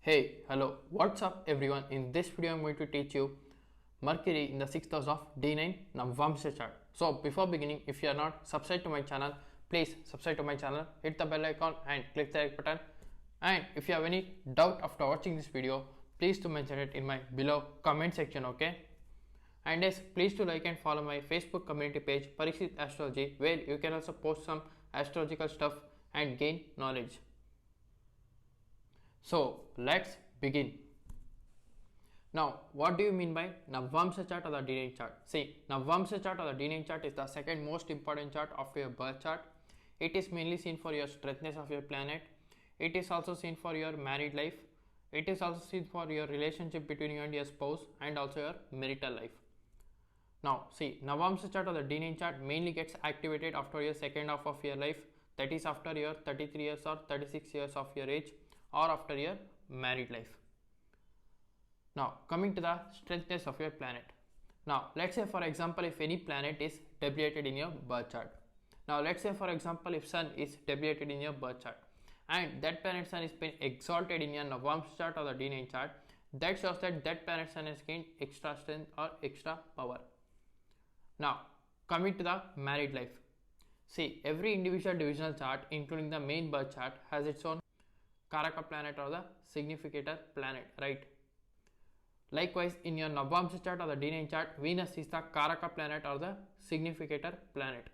Hey, hello, what's up everyone? In this video I'm going to teach you Mercury in the 6th house of D9 navamsa chart. So before beginning, if you are not subscribed to my channel, please subscribe to my channel, hit the bell icon and click the like button. And if you have any doubt after watching this video, please to mention it in my below comment section, okay? And yes, please to like and follow my Facebook community page Parikshith Astrology, where you can also post some astrological stuff and gain knowledge. So let's begin. Now, what do you mean by navamsa chart or the D9 chart? See, navamsa chart or the D9 chart is the second most important chart after your birth chart. It is mainly seen for your strengthness of your planet. It is also seen for your married life. It is also seen for your relationship between you and your spouse and also your marital life. Now, see, navamsa chart or the D9 chart mainly gets activated after your second half of your life, that is after your 33 years or 36 years of your age, or after your married life. Now coming to the strengthness of your planet. Now let's say for example if any planet is debilitated in your birth chart. Now let's say for example if Sun is debilitated in your birth chart and that planet Sun is been exalted in your navamsa chart or the D9 chart, that shows that that planet Sun has gained extra strength or extra power. Now coming to the married life. See, every individual divisional chart including the main birth chart has its own Karaka planet or the significator planet, right? Likewise, in your navamsa chart or the D9 chart, Venus is the Karaka planet or the significator planet.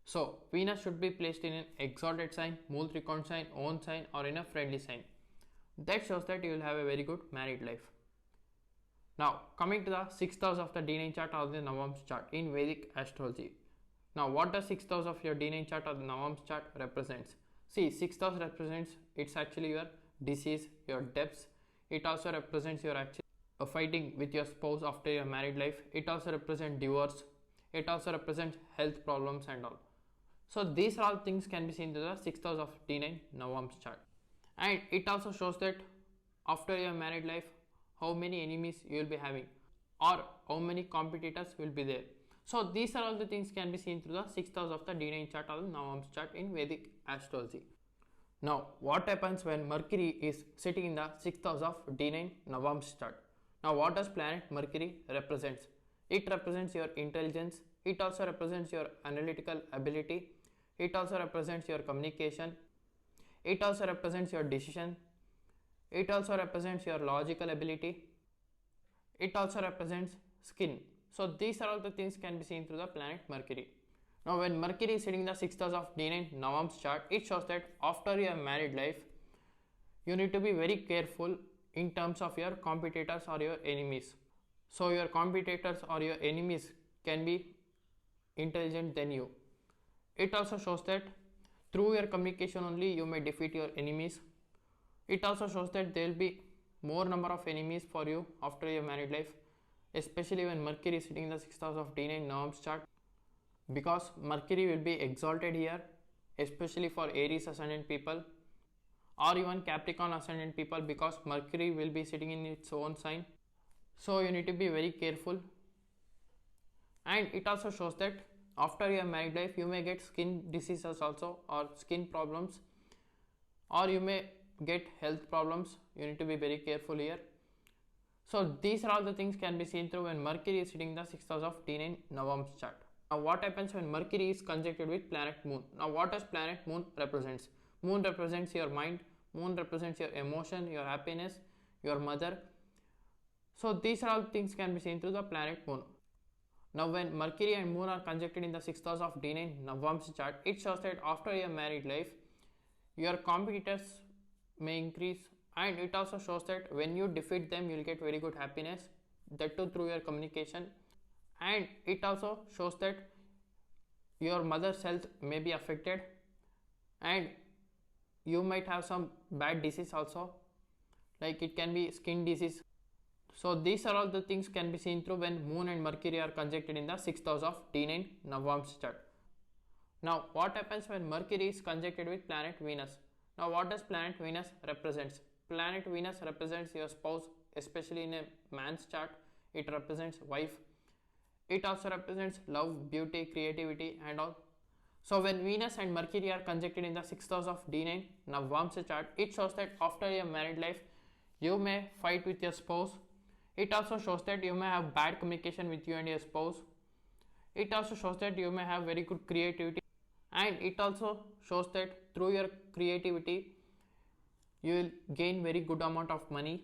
So, Venus should be placed in an exalted sign, Mool Trikon sign, own sign, or in a friendly sign. That shows that you will have a very good married life. Now, coming to the 6th house of the D9 chart or the navamsa chart in Vedic astrology. Now, what does 6th house of your D9 chart or the navamsa chart represents? See, 6th house represents, it's actually your disease, your debts. It also represents your actual fighting with your spouse after your married life. It also represents divorce. It also represents health problems and all. So these are all things can be seen to the 6th house of D9 navamsa chart. And it also shows that after your married life, how many enemies you will be having or how many competitors will be there. So these are all the things can be seen through the 6th house of the D9 chart or the navamsa chart in Vedic astrology. Now what happens when Mercury is sitting in the 6th house of D9 navamsa chart? Now what does planet Mercury represents? It represents your intelligence. It also represents your analytical ability. It also represents your communication. It also represents your decision. It also represents your logical ability. It also represents skin. So these are all the things can be seen through the planet Mercury. Now when Mercury is sitting in the 6th house of D9 navamsa chart, it shows that after your married life, you need to be very careful in terms of your competitors or your enemies. So your competitors or your enemies can be intelligent than you. It also shows that through your communication only you may defeat your enemies. It also shows that there will be more number of enemies for you after your married life, especially when Mercury is sitting in the 6th house of D9 navamsa chart, because Mercury will be exalted here, especially for Aries ascendant people or even Capricorn ascendant people, because Mercury will be sitting in its own sign. So you need to be very careful. And it also shows that after your married life you may get skin diseases also or skin problems, or you may get health problems. You need to be very careful here. So these are all the things can be seen through when Mercury is sitting in the 6th house of D9 navamsa chart. Now what happens when Mercury is conjuncted with planet Moon? Now what does planet Moon represents? Moon represents your mind. Moon represents your emotion, your happiness, your mother. So these are all things can be seen through the planet Moon. Now when Mercury and Moon are conjuncted in the 6th house of D9 navamsa chart, it shows that after your married life, your competitors may increase, and it also shows that when you defeat them you will get very good happiness, that too through your communication. And it also shows that your mother's health may be affected and you might have some bad disease also, like it can be skin disease. So these are all the things can be seen through when Moon and Mercury are conjuncted in the 6th house of D9 navamsa chart. Now what happens when Mercury is conjuncted with planet Venus? Now what does planet Venus represents? Planet Venus represents your spouse, especially in a man's chart. It represents wife. It also represents love, beauty, creativity and all. So when Venus and Mercury are conjuncted in the 6th house of D9 navamsa chart, it shows that after your married life you may fight with your spouse. It also shows that you may have bad communication with you and your spouse. It also shows that you may have very good creativity, and it also shows that through your creativity you will gain very good amount of money.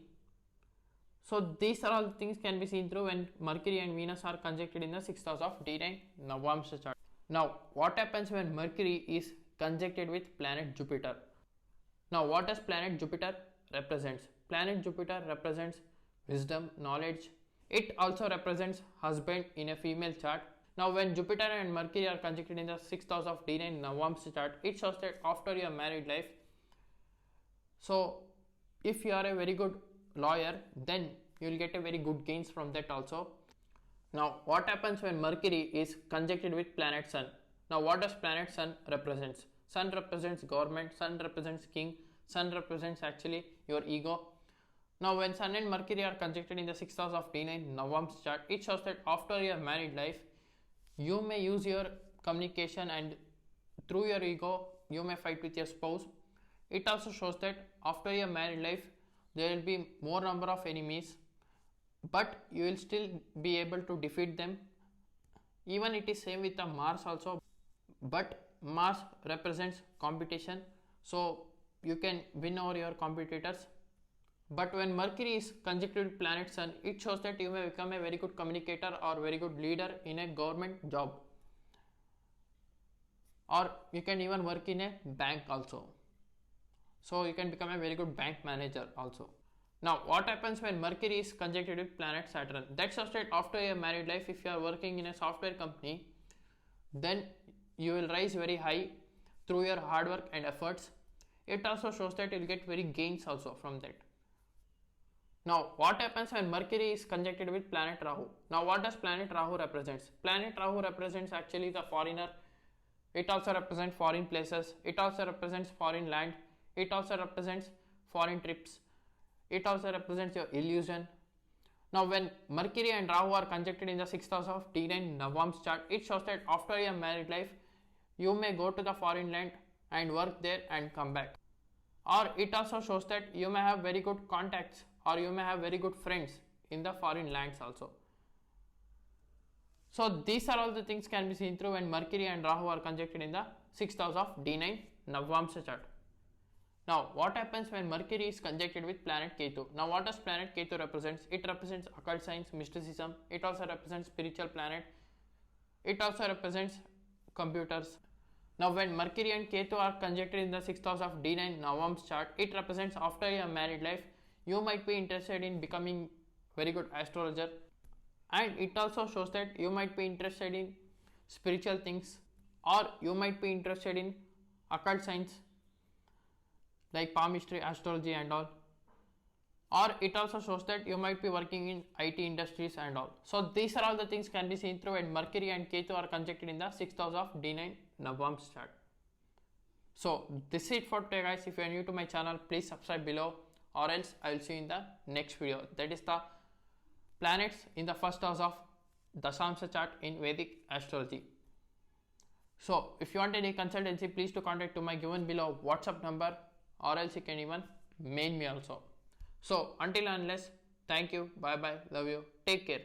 So these are all the things can be seen through when Mercury and Venus are conjuncted in the 6th house of D9 navamsa chart. Now what happens when Mercury is conjuncted with planet Jupiter? Now what does planet Jupiter represents? Planet Jupiter represents wisdom, knowledge. It also represents husband in a female chart. Now when Jupiter and Mercury are conjuncted in the 6th house of D9 navamsa chart, it shows that after your married life, so if you are a very good lawyer, then you will get a very good gains from that also. Now what happens when Mercury is conjuncted with planet Sun? Now what does planet Sun represents? Sun represents government, Sun represents king, Sun represents actually your ego. Now when Sun and Mercury are conjuncted in the 6th house of D9 navamsa chart, it shows that after your married life, you may use your communication and through your ego you may fight with your spouse. It also shows that after your married life there will be more number of enemies, but you will still be able to defeat them. Even it is same with the Mars also, but Mars represents competition, so you can win over your competitors. But when Mercury is conjuncted with planet Sun, it shows that you may become a very good communicator or very good leader in a government job, or you can even work in a bank also. So you can become a very good bank manager also. Now what happens when Mercury is conjuncted with planet Saturn? That shows that after your married life, if you are working in a software company, then you will rise very high through your hard work and efforts. It also shows that you will get very gains also from that. Now what happens when Mercury is conjuncted with planet Rahu? Now what does planet Rahu represents? Planet Rahu represents actually the foreigner. It also represents foreign places. It also represents foreign land. It also represents foreign trips. It also represents your illusion. Now when Mercury and Rahu are conjuncted in the 6th house of D9 navamsa chart, it shows that after your married life, you may go to the foreign land and work there and come back. Or it also shows that you may have very good contacts or you may have very good friends in the foreign lands also. So these are all the things can be seen through when Mercury and Rahu are conjuncted in the 6th house of D9 navamsa chart. Now what happens when Mercury is conjuncted with planet Ketu? Now what does planet Ketu represents? It represents occult science, mysticism. It also represents spiritual planet. It also represents computers. Now when Mercury and Ketu are conjuncted in the 6th house of D9 navamsa chart, it represents after your married life, you might be interested in becoming very good astrologer, and it also shows that you might be interested in spiritual things, or you might be interested in occult science like palmistry, astrology and all, or it also shows that you might be working in IT industries and all. So these are all the things can be seen through when Mercury and Ketu are conjuncted in the 6th house of D9 navamsa chart. So this is it for today guys. If you are new to my channel, please subscribe below, or else I will see you in the next video. That is the planets in the first house of Dasamsa chart in Vedic astrology. So if you want any consultancy, please to contact to my given below WhatsApp number, or else you can even mail me also. So until and unless, thank you, bye bye, love you, take care.